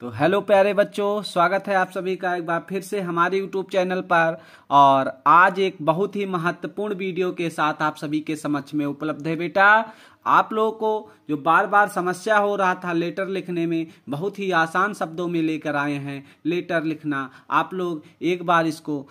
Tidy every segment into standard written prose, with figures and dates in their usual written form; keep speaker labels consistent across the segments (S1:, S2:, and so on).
S1: तो हेलो प्यारे बच्चों, स्वागत है आप सभी का एक बार फिर से हमारे यूट्यूब चैनल पर। और आज एक बहुत ही महत्वपूर्ण वीडियो के साथ आप सभी के समक्ष में उपलब्ध है। बेटा, आप लोगों को जो बार बार समस्या हो रहा था लेटर लिखने में, बहुत ही आसान शब्दों में लेकर आए हैं लेटर लिखना। आप लोग एक बार इसको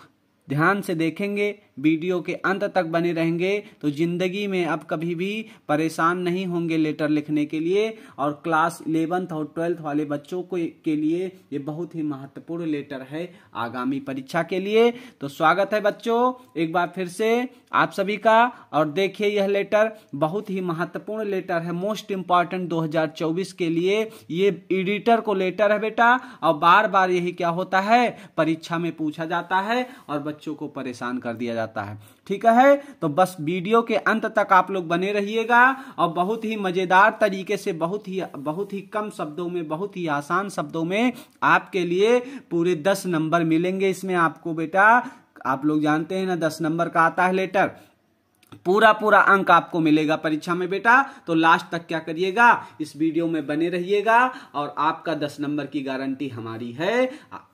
S1: ध्यान से देखेंगे, वीडियो के अंत तक बने रहेंगे तो जिंदगी में अब कभी भी परेशान नहीं होंगे लेटर लिखने के लिए। और क्लास 11th और 12th वाले बच्चों को के लिए ये बहुत ही महत्वपूर्ण लेटर है आगामी परीक्षा के लिए। तो स्वागत है बच्चों एक बार फिर से आप सभी का। और देखिए, यह लेटर बहुत ही महत्वपूर्ण लेटर है, मोस्ट इंपॉर्टेंट 2024 के लिए। ये एडिटर को लेटर है बेटा, और बार बार यही क्या होता है, परीक्षा में पूछा जाता है और बच्चों को परेशान कर दिया जाता है। ठीक है, तो बस वीडियो के अंत तक आप लोग बने रहिएगा और बहुत ही मजेदार तरीके से, बहुत ही कम शब्दों में, बहुत ही आसान शब्दों में आपके लिए पूरे 10 नंबर मिलेंगे इसमें आपको। बेटा, आप लोग जानते हैं ना 10 नंबर का आता है लेटर, पूरा अंक आपको मिलेगा परीक्षा में बेटा। तो लास्ट तक क्या करिएगा, इस वीडियो में बने रहिएगा और आपका 10 नंबर की गारंटी हमारी है,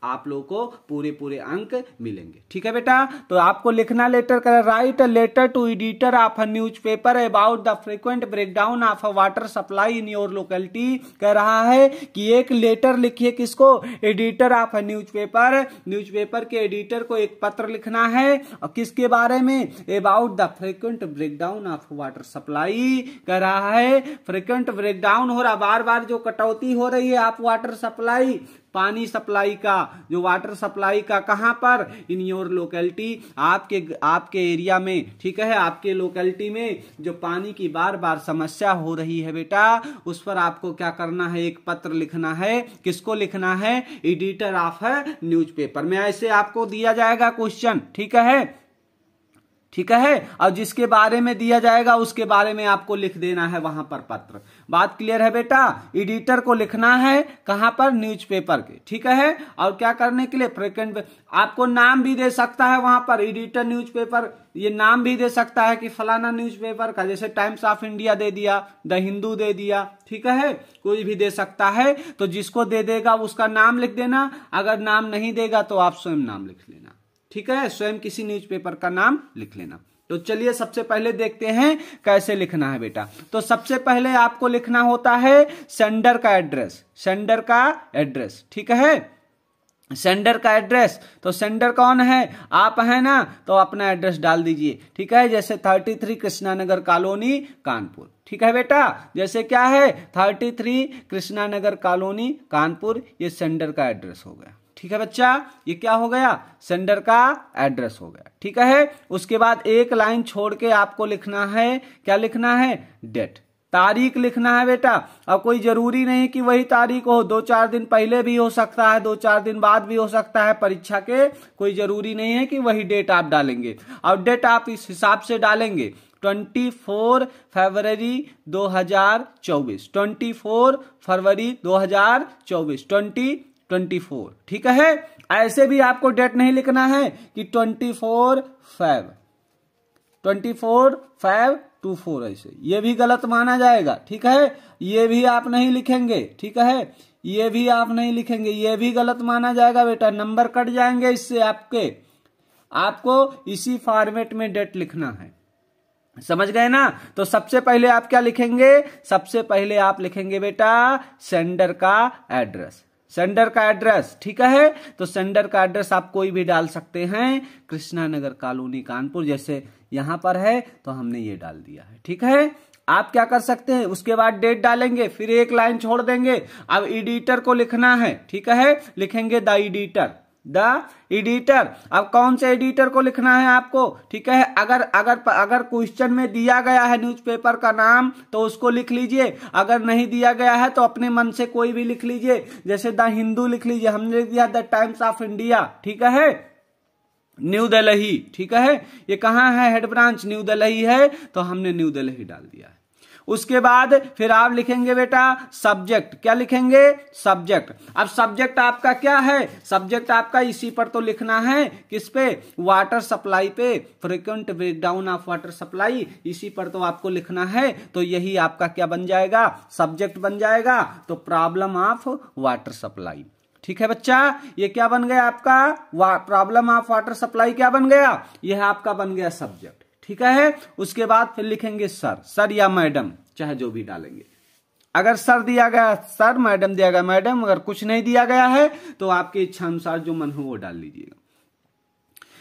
S1: आप लोगों को पूरे अंक मिलेंगे। ठीक है बेटा, तो आपको लिखना लेटर कर, write a letter to editor of a newspaper about the frequent breakdown of a water supply in your locality. कह रहा है कि एक लेटर लिखिए, किसको, एडिटर ऑफ अ न्यूज़पेपर के एडिटर को एक पत्र लिखना है। और किसके बारे में, about the frequent breakdown of water supply. कह रहा है फ्रीक्वेंट ब्रेकडाउन हो रहा, बार बार जो कटौती हो रही है आप वाटर सप्लाई, पानी सप्लाई का, जो वाटर सप्लाई का, कहां पर, इन योर लोकेलिटी, आपके एरिया में। ठीक है, आपके लोकेलिटी में जो पानी की बार बार समस्या हो रही है बेटा, उस पर आपको क्या करना है, एक पत्र लिखना है। किसको लिखना है, एडिटर ऑफ न्यूज़पेपर में। ऐसे आपको दिया जाएगा क्वेश्चन। ठीक है, और जिसके बारे में दिया जाएगा उसके बारे में आपको लिख देना है वहां पर पत्र। बात क्लियर है बेटा, एडिटर को लिखना है कहां पर, न्यूज़पेपर के। ठीक है, और क्या करने के लिए, फ्रीक्वेंट, आपको नाम भी दे सकता है वहां पर, एडिटर न्यूज़पेपर, ये नाम भी दे सकता है कि फलाना न्यूज़पेपर का, जैसे टाइम्स ऑफ इंडिया दे दिया, द हिंदू दे दिया। ठीक है, कोई भी दे सकता है। तो जिसको दे देगा उसका नाम लिख देना, अगर नाम नहीं देगा तो आप स्वयं नाम लिख लेना। ठीक है, स्वयं किसी न्यूज़पेपर का नाम लिख लेना। तो चलिए सबसे पहले देखते हैं कैसे लिखना है बेटा। तो सबसे पहले आपको लिखना होता है सेंडर का एड्रेस। ठीक है, सेंडर का एड्रेस। तो सेंडर कौन है, आप है ना, तो अपना एड्रेस डाल दीजिए। ठीक है, जैसे 33 कृष्णा नगर कॉलोनी कानपुर। ठीक है बेटा, जैसे क्या है 33 कृष्णा नगर कॉलोनी कानपुर, ये सेंडर का एड्रेस हो गया। ठीक है बच्चा, ये क्या हो गया, सेंडर का एड्रेस हो गया। ठीक है, उसके बाद एक लाइन छोड़ के आपको लिखना है, क्या लिखना है, डेट, तारीख लिखना है बेटा। और कोई जरूरी नहीं कि वही तारीख हो, 2-4 दिन पहले भी हो सकता है, 2-4 दिन बाद भी हो सकता है परीक्षा के, कोई जरूरी नहीं है कि वही डेट आप डालेंगे। और डेट आप इस हिसाब से डालेंगे 24 फरवरी 2024, 24 फरवरी 2024, 2024। ठीक है, ऐसे भी आपको डेट नहीं लिखना है कि 24 Feb 24, ऐसे ये भी गलत माना जाएगा। ठीक है, ये भी आप नहीं लिखेंगे। ठीक है, ये भी आप नहीं लिखेंगे, ये भी गलत माना जाएगा बेटा, नंबर कट जाएंगे इससे आपको इसी फॉर्मेट में डेट लिखना है। समझ गए ना। तो सबसे पहले आप क्या लिखेंगे, सबसे पहले आप लिखेंगे बेटा सेंडर का एड्रेस। ठीक है, तो सेंडर का एड्रेस आप कोई भी डाल सकते हैं, कृष्णा नगर कॉलोनी कानपुर, जैसे यहां पर है तो हमने ये डाल दिया है। ठीक है, आप क्या कर सकते हैं, उसके बाद डेट डालेंगे, फिर एक लाइन छोड़ देंगे। अब एडिटर को लिखना है। ठीक है, लिखेंगे द एडिटर। अब कौन से एडिटर को लिखना है आपको। ठीक है, अगर क्वेश्चन में दिया गया है न्यूज़पेपर का नाम तो उसको लिख लीजिए, अगर नहीं दिया गया है तो अपने मन से कोई भी लिख लीजिए, जैसे द हिंदू लिख लीजिए, हमने लिख दिया द टाइम्स ऑफ इंडिया। ठीक है, न्यू दिल्ली। ठीक है, ये कहां है, हेड ब्रांच न्यू दिल्ली है, तो हमने न्यू दिल्ली डाल दिया है। उसके बाद फिर आप लिखेंगे बेटा सब्जेक्ट। क्या लिखेंगे? सब्जेक्ट। अब सब्जेक्ट आपका क्या है? सब्जेक्ट आपका इसी पर तो लिखना है, किस पे? वाटर सप्लाई पे, frequent breakdown of water supply, इसी पर तो आपको लिखना है। तो यही आपका क्या बन जाएगा? सब्जेक्ट बन जाएगा। तो प्रॉब्लम ऑफ वाटर सप्लाई। ठीक है बच्चा, ये क्या बन गया आपका? प्रॉब्लम ऑफ वाटर सप्लाई क्या बन गया? यह आपका बन गया सब्जेक्ट। ठीक है, उसके बाद फिर लिखेंगे सर या मैडम, चाहे जो भी डालेंगे। अगर सर दिया गया सर, मैडम दिया गया मैडम, अगर कुछ नहीं दिया गया है तो आपकी इच्छा अनुसार जो मन हो वो डाल लीजिएगा।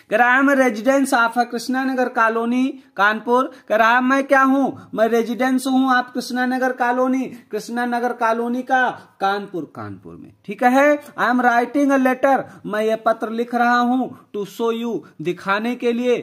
S1: कह रहा है मैं residence of Krishna Nagar colony Kanpur. कह रहा है मैं क्या हूं? मैं रेजिडेंस हूं आप कृष्णा नगर कॉलोनी, कृष्णा नगर कॉलोनी का कानपुर में। ठीक है, I am writing a letter, मैं ये पत्र लिख रहा हूं, टू शो यू, दिखाने के लिए,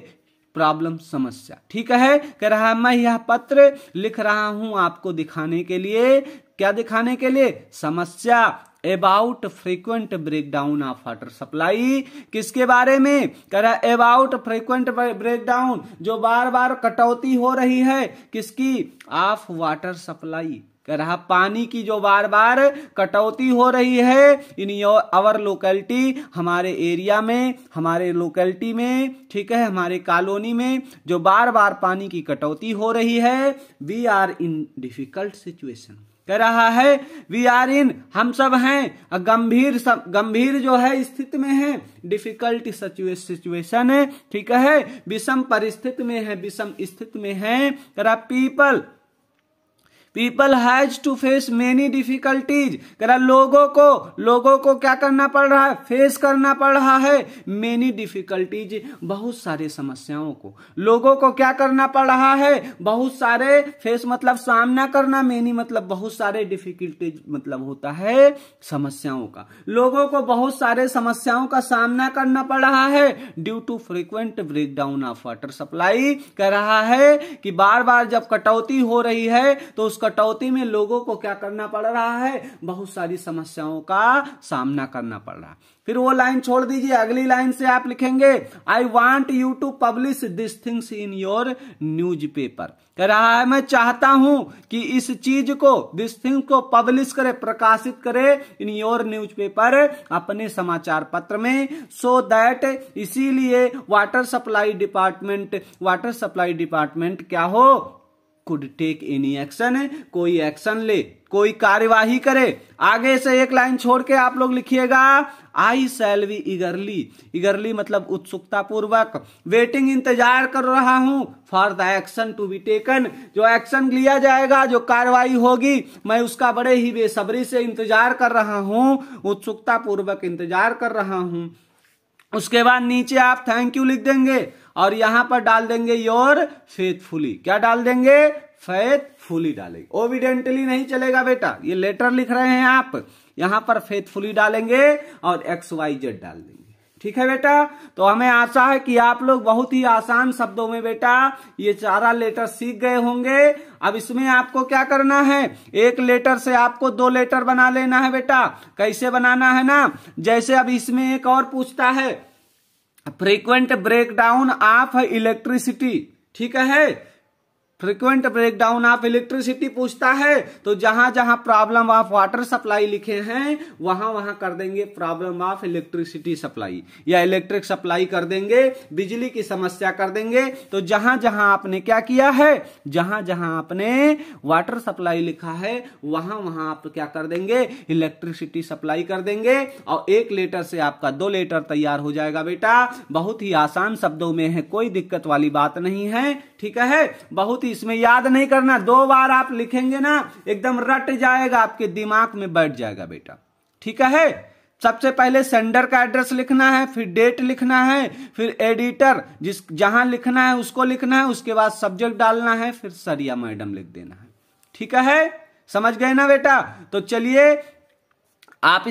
S1: प्रॉब्लम समस्या। ठीक है, कह रहा है मैं यह पत्र लिख रहा हूं आपको दिखाने के लिए, क्या दिखाने के लिए? समस्या। About frequent breakdown of water supply, किसके बारे में? कह रहा है अबाउट फ्रीक्वेंट ब्रेकडाउन, जो बार बार कटौती हो रही है, किसकी? Of water supply. कह रहा पानी की जो बार बार कटौती हो रही है इन आवर लोकेलिटी, हमारे एरिया में, हमारे लोकेलिटी में, ठीक है, हमारे कॉलोनी में जो बार बार पानी की कटौती हो रही है, we are in difficult situation. कह रहा है वी आर इन, हम सब हैं गंभीर जो है स्थिति में है, डिफिकल्ट सिचुएशन है। ठीक है, विषम परिस्थिति में है, विषम स्थिति में है। कह रहा people has to face many difficulties. कह रहा लोगों को क्या करना पड़ रहा है? फेस करना पड़ रहा है मेनी डिफिकल्टीज, बहुत सारे समस्याओं को। लोगों को क्या करना पड़ रहा है? बहुत सारे, फेस मतलब सामना करना, मेनी मतलब बहुत सारे, डिफिकल्टीज मतलब होता है समस्याओं का। लोगों को बहुत सारे समस्याओं का सामना करना पड़ रहा है due to frequent breakdown of water supply. कह रहा है कि बार बार जब कटौती हो रही है तो उस कटौती में लोगों को क्या करना पड़ रहा है? बहुत सारी समस्याओं का सामना करना पड़ रहा है। फिर वो लाइन छोड़ दीजिए, अगली लाइन से आप लिखेंगे I want you to publish this things in your newspaper. कह रहा है मैं चाहता हूं कि इस चीज को, दिस थिंग को पब्लिश करे, प्रकाशित करे इन योर न्यूज पेपर, अपने समाचार पत्र में, सो दैट, इसीलिए वाटर सप्लाई डिपार्टमेंट क्या हो? कुड टेक एनी एक्शन, कोई एक्शन ले, कोई कार्यवाही करे। आगे से एक लाइन छोड़ के आप लोग लिखिएगा आई शैल बी ईगरली मतलब उत्सुकता पूर्वक, वेटिंग इंतजार कर रहा हूं, for the action to be taken, जो एक्शन लिया जाएगा, जो कार्रवाई होगी, मैं उसका बड़े ही बेसब्री से इंतजार कर रहा हूं, उत्सुकता पूर्वक इंतजार कर रहा हूं। उसके बाद नीचे आप थैंक यू लिख देंगे और यहां पर डाल देंगे योर फेथफुली। क्या डाल देंगे? फेथफुली डालेंगे। ओविडेंटली नहीं चलेगा बेटा, ये लेटर लिख रहे हैं आप, यहां पर फेथफुली डालेंगे और XYZ डाल देंगे। ठीक है बेटा, तो हमें आशा है कि आप लोग बहुत ही आसान शब्दों में बेटा ये सारा लेटर सीख गए होंगे। अब इसमें आपको क्या करना है? एक लेटर से आपको 2 लेटर बना लेना है बेटा। कैसे बनाना है ना? जैसे अब इसमें एक और पूछता है फ्रीक्वेंट ब्रेकडाउन ऑफ इलेक्ट्रिसिटी। ठीक है, फ्रीक्वेंट ब्रेकडाउन ऑफ इलेक्ट्रिसिटी पूछता है, तो जहां जहां प्रॉब्लम ऑफ वाटर सप्लाई लिखे हैं वहां वहां कर देंगे प्रॉब्लम ऑफ इलेक्ट्रिसिटी सप्लाई, या इलेक्ट्रिक सप्लाई कर देंगे, बिजली की समस्या कर देंगे। तो जहां जहां आपने क्या किया है, जहां जहां आपने वाटर सप्लाई लिखा है वहां वहां आप क्या कर देंगे? इलेक्ट्रिसिटी सप्लाई कर देंगे। और एक लेटर से आपका 2 लेटर तैयार हो जाएगा बेटा। बहुत ही आसान शब्दों में है, कोई दिक्कत वाली बात नहीं है। ठीक है, बहुत ही, इसमें याद नहीं करना, 2 बार आप लिखेंगे ना एकदम रट जाएगा, आपके दिमाग में बैठ जाएगा बेटा। ठीक है, सबसे पहले सेंडर का एड्रेस लिखना है, फिर डेट लिखना है, फिर एडिटर जहां लिखना है उसको लिखना है, उसके बाद सब्जेक्ट डालना है, फिर सर या मैडम लिख देना है। ठीक है, समझ गए ना बेटा? तो चलिए आप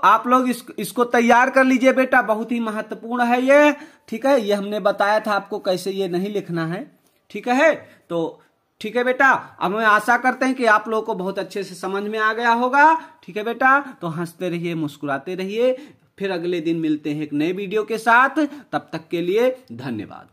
S1: आप लोग इसको तैयार कर लीजिए बेटा, बहुत ही महत्वपूर्ण है ये। ठीक है, ये हमने बताया था आपको कैसे ये नहीं लिखना है। ठीक है, तो ठीक है बेटा, अब हम आशा करते हैं कि आप लोगों को बहुत अच्छे से समझ में आ गया होगा। ठीक है बेटा, तो हंसते रहिए, मुस्कुराते रहिए। फिर अगले दिन मिलते हैं एक नए वीडियो के साथ, तब तक के लिए धन्यवाद।